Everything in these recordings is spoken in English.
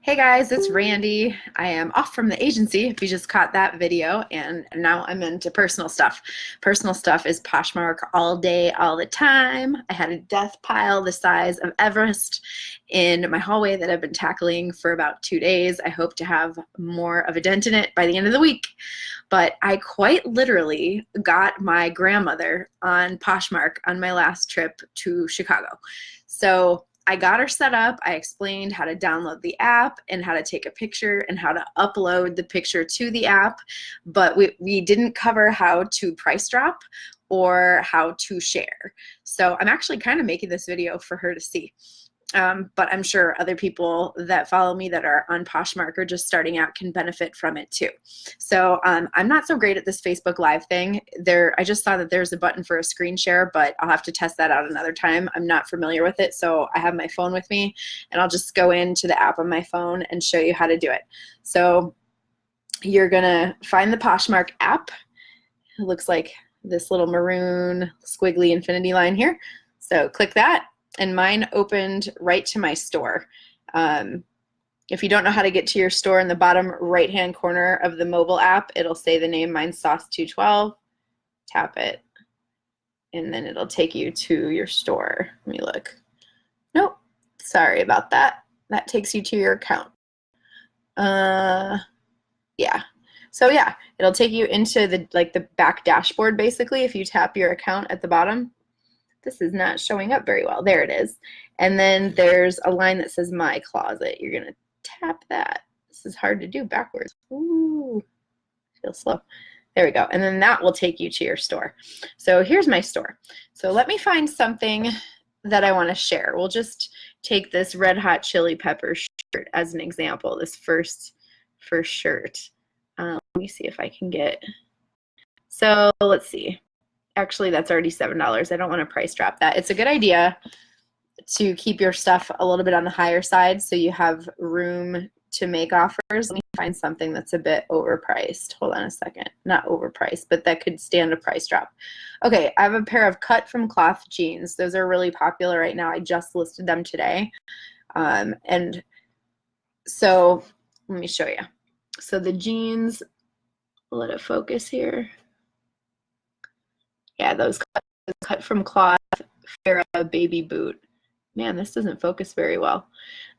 Hey guys, it's Randy. I am off from the agency, if you just caught that video, and now I'm into personal stuff. Personal stuff is Poshmark all day, all the time. I had a death pile the size of Everest in my hallway that I've been tackling for about 2 days. I hope to have more of a dent in it by the end of the week. But I quite literally got my grandmother on Poshmark on my last trip to Chicago. So I got her set up. I explained how to download the app and how to take a picture and how to upload the picture to the app, but we didn't cover how to price drop or how to share. So I'm actually kind of making this video for her to see. But I'm sure other people that follow me that are on Poshmark or just starting out can benefit from it too. So I'm not so great at this Facebook Live thing. I just saw that there's a button for a screen share, but I'll have to test that out another time. I'm not familiar with it, so I have my phone with me, and I'll just go into the app on my phone and show you how to do it. So you're gonna find the Poshmark app. It looks like this little maroon squiggly infinity line here. So click that. And mine opened right to my store. If you don't know how to get to your store, in the bottom right-hand corner of the mobile app, it'll say the name. Mine's Sauce212. Tap it, and then it'll take you to your store. Let me look. Nope, sorry about that. That takes you to your account. Yeah. So yeah, it'll take you into the back dashboard basically if you tap your account at the bottom. This is not showing up very well. There it is. And then there's a line that says My Closet. You're going to tap that. This is hard to do backwards. Ooh, feels slow. There we go. And then that will take you to your store. So here's my store. So let me find something that I want to share. We'll just take this Red Hot Chili Pepper shirt as an example, this first shirt. Let me see if I can get, so let's see. Actually, that's already $7. I don't want to price drop that. It's a good idea to keep your stuff a little bit on the higher side so you have room to make offers. Let me find something that's a bit overpriced. Hold on a second. Not overpriced, but that could stand a price drop. Okay, I have a pair of cut from cloth jeans. Those are really popular right now. I just listed them today. And so let me show you. So the jeans, let it focus here. Yeah, those cut from cloth Farrah baby boot. Man, this doesn't focus very well.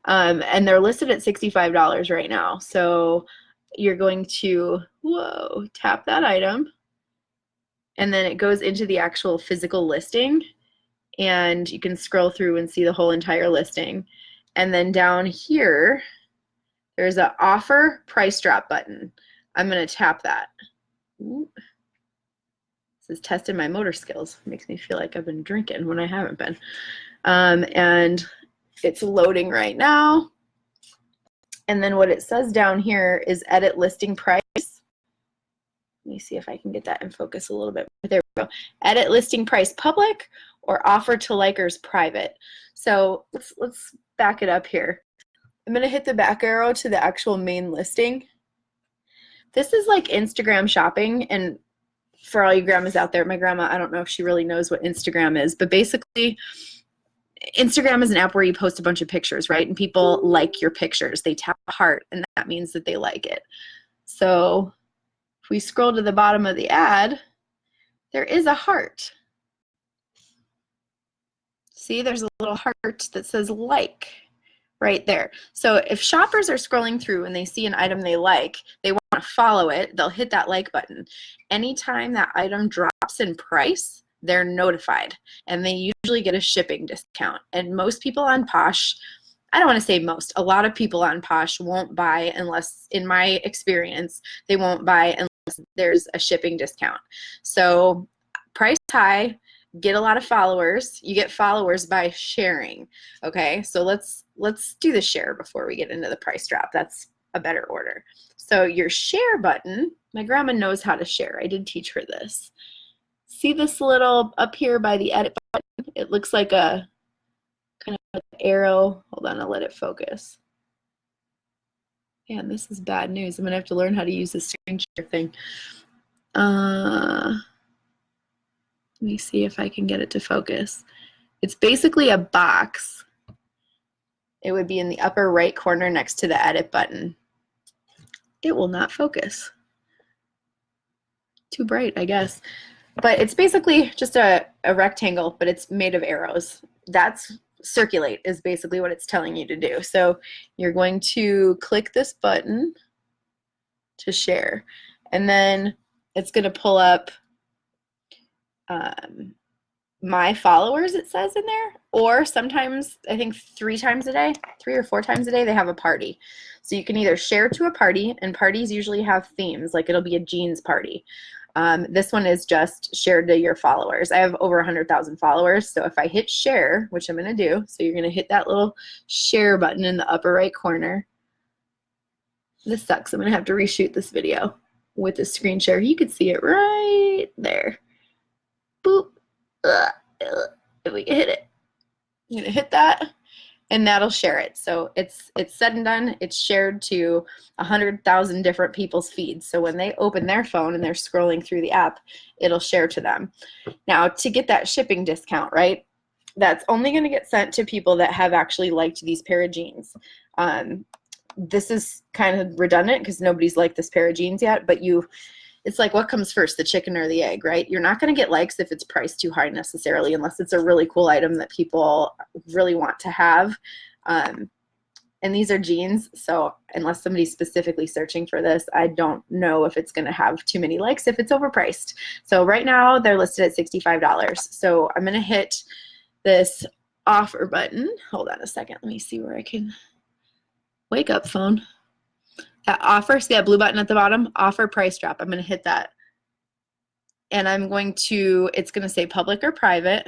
And they're listed at $65 right now. So you're going to, tap that item. And then it goes into the actual physical listing. And you can scroll through and see the whole entire listing. And then down here, there's an offer price drop button. I'm going to tap that. Ooh. This is testing my motor skills. It makes me feel like I've been drinking when I haven't been. And it's loading right now. And then what it says down here is edit listing price. Let me see if I can get that in focus a little bit. There we go. Edit listing price public or offer to likers private. So let's back it up here. I'm going to hit the back arrow to the actual main listing. This is like Instagram shopping, and for all you grandmas out there, my grandma, I don't know if she really knows what Instagram is, but basically Instagram is an app where you post a bunch of pictures, right? And people like your pictures. They tap a heart, and that means that they like it. So if we scroll to the bottom of the ad, there is a heart. See, there's a little heart that says like right there. So if shoppers are scrolling through and they see an item they like, they want to follow it, they'll hit that like button. Anytime that item drops in price, they're notified, and they usually get a shipping discount. And most people on Posh, I don't want to say most, a lot of people on Posh won't buy unless, in my experience, they won't buy unless there's a shipping discount. So price high, get a lot of followers. You get followers by sharing. Okay, so let's do the share before we get into the price drop. That's a better order. So your share button, my grandma knows how to share. I did teach her this. See this little up here by the edit button? It looks like a kind of arrow. Hold on, I'll let it focus. Man, this is bad news. I'm gonna have to learn how to use the screen share thing. Let me see if I can get it to focus. It's basically a box, It would be in the upper right corner next to the edit button. It will not focus. Too bright, I guess. But it's basically just a rectangle, but it's made of arrows. That's circulate is basically what it's telling you to do. So you're going to click this button to share, and then it's going to pull up my followers, it says in there, or sometimes I think 3 times a day, 3 or 4 times a day, they have a party. So you can either share to a party, and parties usually have themes, like it'll be a jeans party. This one is just shared to your followers. I have over 100,000 followers, so if I hit share, which I'm going to do, so you're going to hit that little share button in the upper right corner. This sucks. I'm going to have to reshoot this video with the screen share. You could see it right there. Boop. If we can hit it. I'm going to hit that, and that'll share it. So it's said and done. It's shared to 100,000 different people's feeds. So when they open their phone and they're scrolling through the app, it'll share to them. Now, to get that shipping discount, right, that's only going to get sent to people that have actually liked these pair of jeans. This is kind of redundant because nobody's liked this pair of jeans yet, but it's like, what comes first, the chicken or the egg, right? You're not going to get likes if it's priced too high necessarily, unless it's a really cool item that people really want to have. And these are jeans, so unless somebody's specifically searching for this, I don't know if it's going to have too many likes if it's overpriced. So right now they're listed at $65. So I'm going to hit this offer button. Hold on a second. Let me see where I can wake up phone. That offer, see that blue button at the bottom? Offer price drop. I'm going to hit that. And I'm going to, it's going to say public or private.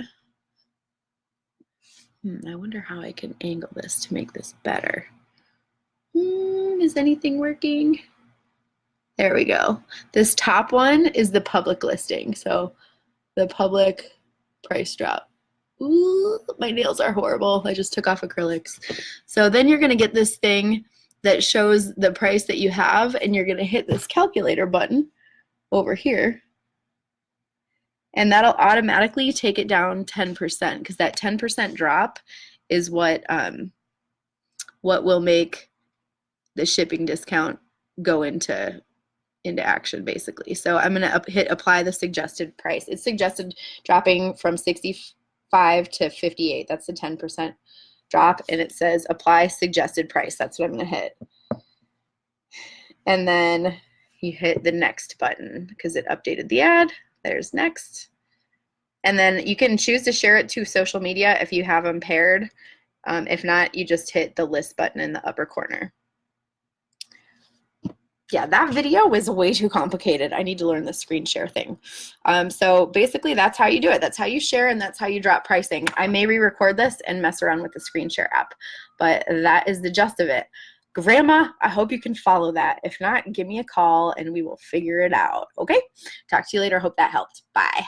I wonder how I can angle this to make this better. Is anything working? There we go. This top one is the public listing. So the public price drop. Ooh, my nails are horrible. I just took off acrylics. So then you're going to get this thing that shows the price that you have, and you're going to hit this calculator button over here, and that'll automatically take it down 10%, because that 10% drop is what will make the shipping discount go into action, basically. So I'm going to hit apply the suggested price. It's suggested dropping from 65 to 58. That's the 10% drop, and it says apply suggested price. That's what I'm going to hit. And then you hit the next button because it updated the ad. There's next. And then you can choose to share it to social media if you have them paired. If not, you just hit the list button in the upper corner. Yeah, that video was way too complicated. I need to learn the screen share thing. So basically that's how you do it. That's how you share, and that's how you drop pricing. I may re-record this and mess around with the screen share app, but that is the gist of it. Grandma, I hope you can follow that. If not, give me a call and we will figure it out. Okay? Talk to you later. Hope that helped. Bye.